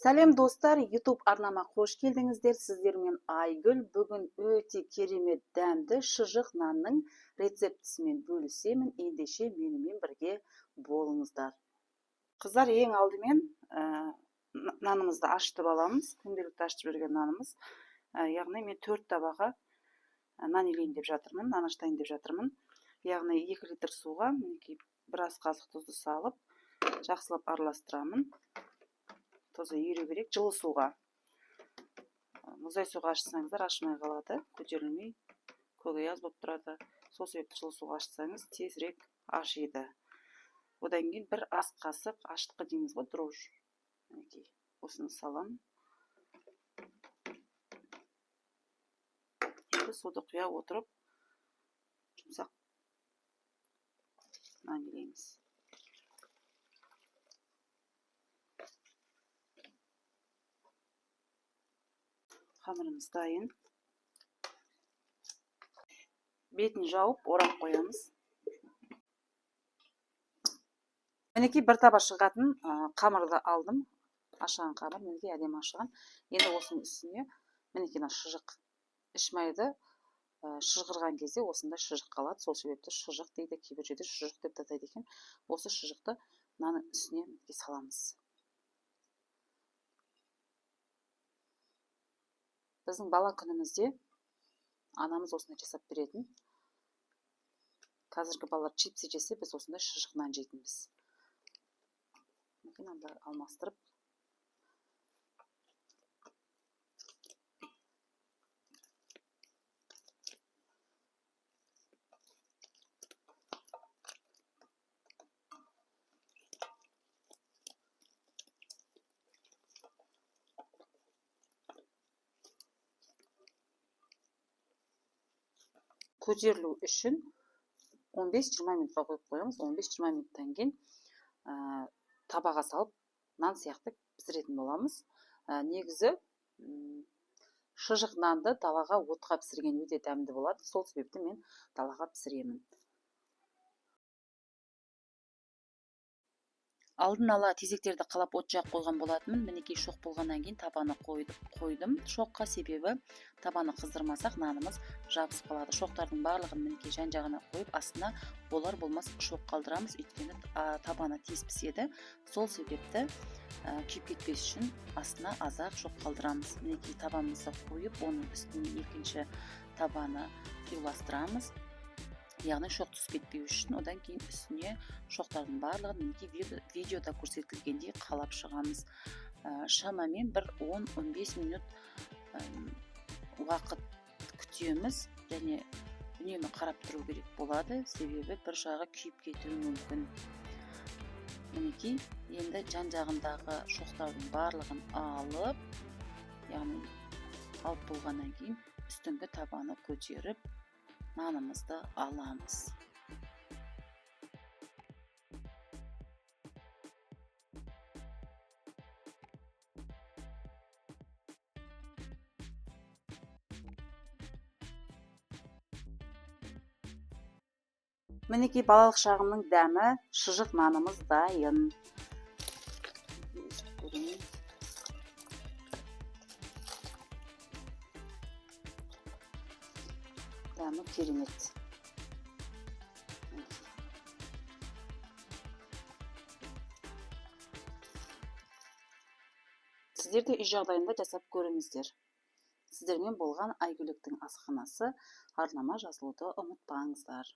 Сәлем достар, YouTube арнама қош келдіңіздер. Сіздермен Айгүл. Бүгін өте керемет дәмді шұжық нанның рецептісімен бөлісемін. Ендеше менімен бірге болыңыздар. Қыздар, ең алдымен нанымызды ашытып аламыз. Күнделікті ашытып жүрген нанымыз. Яғни мен 4 табаға нан илейін деп жатырмын, нан ашытайын деп жатырмын. Яғни 2 литр суға бір ас қасық тұзды салып, жақсылап араластырамын. Тозы үйру керек, жылы суға. Мұздай суға ашсаңыздар ашмай қалады, көтерілмей, көгі аз болып тұрады. Сол себепті жылы суға ашсаңыз тезірек ашиды. Одан кейін бір ас қасық ашытқы дейміз ғой, дрожь. Осыны салам. Енді суды құя отырып, жұмсақ нан илейміз. Қамырымыз дайын. Бетін жауып, орап қоямыз. Мінекей бір таба шығатын қамырды алдым. Ашыған қамыр, мінекей әдемі ашыған. Енді осының үстіне, мінекей шұжық. Іш майды шыжғырған кезде осында шұжық қалады. Сол себепті шұжық дейді, кейбір жерде шұжық деп атайды екен. Осы шұжықты нанның үстіне саламыз. Біздің бала күнімізде анамыз осында жасап беретін. Қазіргі балалар чипсы жесе, біз осында шұжық нан жейтінбіз. Мынаны алмастырып. Көтерілу үшін 15-20 минутқа қойып қоямыз. 15-20 минуттан кейін табаға салып, нан сияқты пісіретін боламыз. Негізі шұжық нанды далаға отқа пісірген өте дәмді болады. Сол себепті мен далаға пісіремін. Алдын ала тезектерді қалап от жағып қойған болатынмын. Мінекей шоқ болғаннан кейін табаны қойдым. Шоққа себебі табаны қыздырмасақ нанымыз жабысып қалады. Шоқтардың барлығын мінекей жан-жағына қойып, астына болар болмас шоқ қалдырамыз. Өйткені табаны тез піседі. Сол себепті күйіп кетпес үшін астына азырақ шоқ қалдырамыз. Мінекей табанымызды қойып, оның үстіне екінші табаны қиюластырамыз. Яғни шоқ түсіп кетпеу үшін, одан кейін үстіне шоқтардың барлығын видеода көрсетілгендей қалап шығамыз. Шамамен бір 10-15 минут уақыт күтеміз, және үнемі қарап тұру керек болады, себебі бір жағы күйіп кетуі мүмкін. Мінекей, енді жан-жағындағы шоқтардың барлығын алып, яғни алып болғаннан кейін үстіңгі табаны көтеріп, нанымызды аламыз. Мінекей балалық шағымның дәмі, шұжық нанымыз дайын. Дәмі керемет. Сіздер де үй жағдайында жасап көріңіздер. Сіздермен болған Айгүліктің асханасы, арнама жазылуды ұмытпаңыздар.